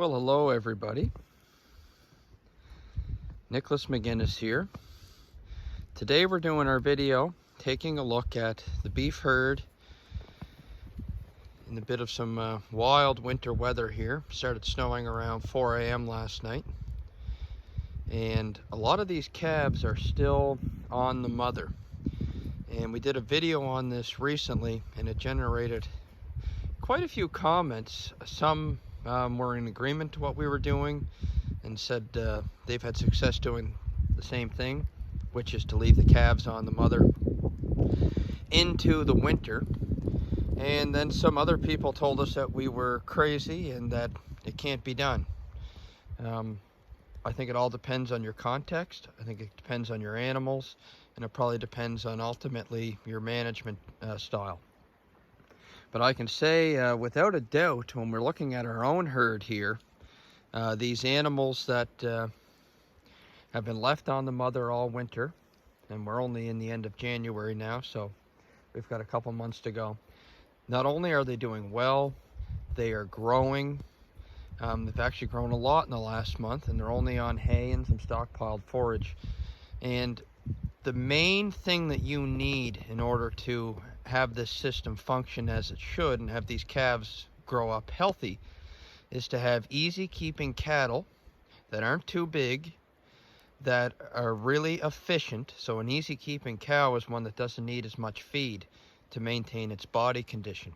Well, hello everybody. Nicholas McGinnis here. Today we're doing our video taking a look at the beef herd in a bit of some wild winter weather here. Started snowing around 4 a.m. last night, and a lot of these calves are still on the mother. And we did a video on this recently, and it generated quite a few comments. Some were in agreement to what we were doing and said they've had success doing the same thing, which is to leave the calves on the mother into the winter. And then some other people told us that we were crazy and that it can't be done. I think it all depends on your context. I think it depends on your animals, and it probably depends on ultimately your management style. But I can say without a doubt, when we're looking at our own herd here, these animals that have been left on the mother all winter, and we're only in the end of January now, so we've got a couple months to go. Not only are they doing well, they are growing. They've actually grown a lot in the last month, and they're only on hay and some stockpiled forage. And the main thing that you need in order to have this system function as it should and have these calves grow up healthy is to have easy keeping cattle that aren't too big, that are really efficient. So an easy keeping cow is one that doesn't need as much feed to maintain its body condition.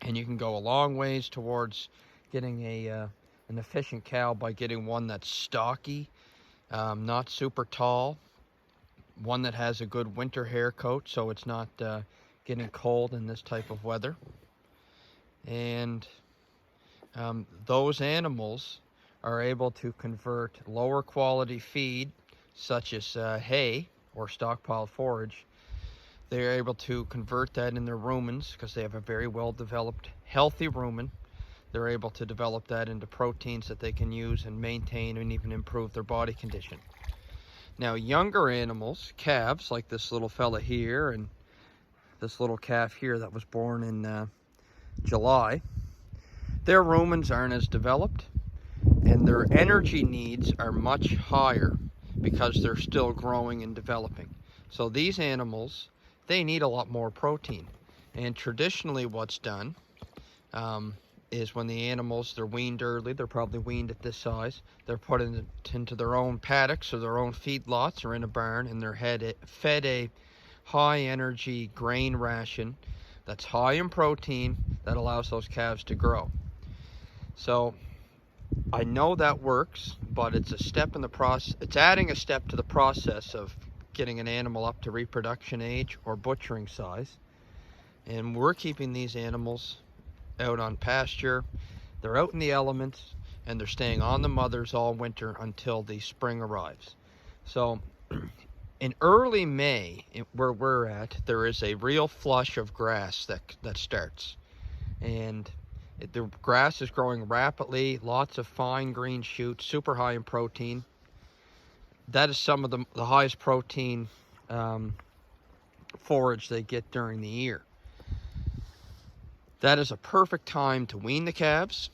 And you can go a long ways towards getting an efficient cow by getting one that's stocky, not super tall, one that has a good winter hair coat so it's not getting cold in this type of weather. And those animals are able to convert lower quality feed, such as hay or stockpile forage. They're able to convert that in their rumens because they have a very well developed, healthy rumen. They're able to develop that into proteins that they can use and maintain and even improve their body condition. Now, younger animals, calves, like this little fella here and this little calf here that was born in July, their rumens aren't as developed, and their energy needs are much higher because they're still growing and developing. So these animals, they need a lot more protein. And traditionally what's done is when the animals, they're weaned early, they're probably weaned at this size, they're put into their own paddocks or their own feedlots or in a barn, and they're fed a high energy grain ration that's high in protein that allows those calves to grow. So I know that works, but it's a step in the process. It's adding a step to the process of getting an animal up to reproduction age or butchering size. And we're keeping these animals out on pasture. They're out in the elements, and they're staying on the mothers all winter until the spring arrives. So in early May, where we're at, there is a real flush of grass that starts. And the grass is growing rapidly, lots of fine green shoots, super high in protein. That is some of the highest protein forage they get during the year. That is a perfect time to wean the calves.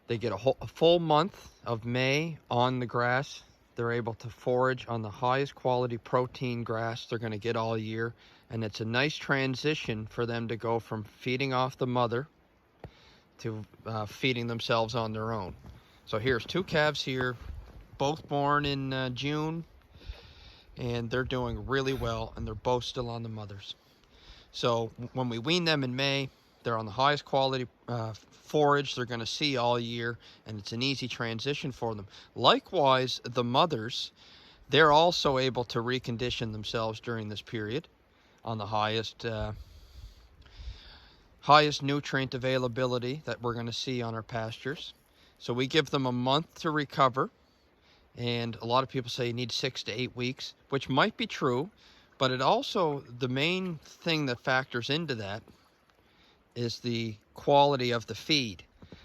They get a full month of May on the grass. They're able to forage on the highest quality protein grass they're going to get all year. And it's a nice transition for them to go from feeding off the mother to feeding themselves on their own. So here's two calves here, both born in June, and they're doing really well, and they're both still on the mothers. So when we wean them in May, they're on the highest quality forage they're going to see all year, and it's an easy transition for them. Likewise, the mothers, they're also able to recondition themselves during this period on the highest nutrient availability that we're going to see on our pastures. So we give them a month to recover, and a lot of people say you need 6 to 8 weeks, which might be true, but it also, the main thing that factors into that is the quality of the feed.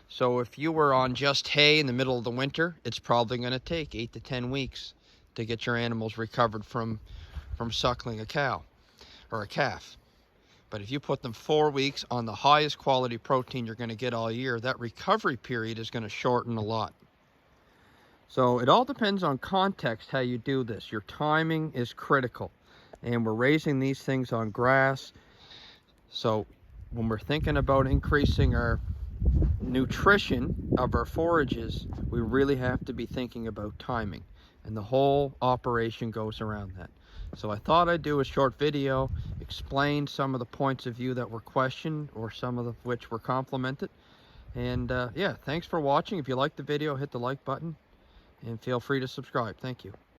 So if you were on just hay in the middle of the winter, it's probably going to take 8 to 10 weeks to get your animals recovered from suckling a cow or a calf. But if you put them 4 weeks on the highest quality protein you're going to get all year, that recovery period is going to shorten a lot. So it all depends on context how you do this. Your timing is critical. And we're raising these things on grass. So when we're thinking about increasing our nutrition of our forages, we really have to be thinking about timing. And the whole operation goes around that. So I thought I'd do a short video, explain some of the points of view that were questioned or some of which were complimented. And yeah, thanks for watching. If you liked the video, hit the like button and feel free to subscribe. Thank you.